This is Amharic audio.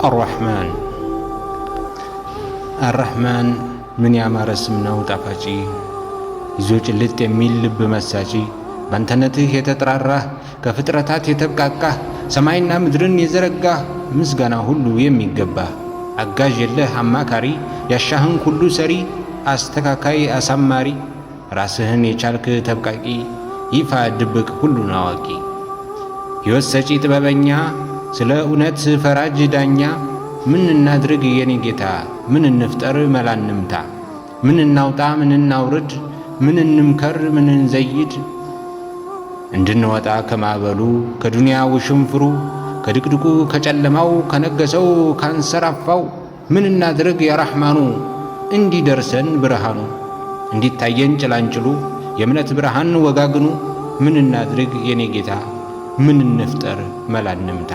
الرحمن الرحمن من ያማረ ስም ነው ጣፋጪ ይዞ ጭልጥ የሚል ልብ መሳጪ ባንተነትህ የተጠራራህ ከፍጥረታት የተብቃቃህ ሰማይና ምድርን የዘረጋህ ምስጋና ሁሉ የሚገባ አጋዥ የለህ አማካሪ ያሻህን ሁሉ ሰሪ አስተካካይ አሳማሪ ራስህን የቻልክ ተብቃቂ ይፋ ድብቅ ሁሉን አዋቂ ሕይወት ሰጪ ጥበበኛ ስለ እውነት ፈራጅ ዳኛ ምን እናድርግ የኔ ጌታ ምን እንፍጠር መላንምታ ምን እናውጣ ምን እናውርድ ምን እንምከር ምን እንዘይድ እንድንወጣ ከማበሉ ከዱንያ ውሽንፍሩ ከድቅድቁ ከጨለማው ከነገሰው ካንሰራፋው ምን እናድርግ ያ ረሕማኑ እንዲደርሰን ብርሃኑ እንዲታየን ጭላንጭሉ የእምነት ብርሃን ወጋግኑ ምን እናድርግ የኔ ጌታ ምን እንፍጠር መላንምታ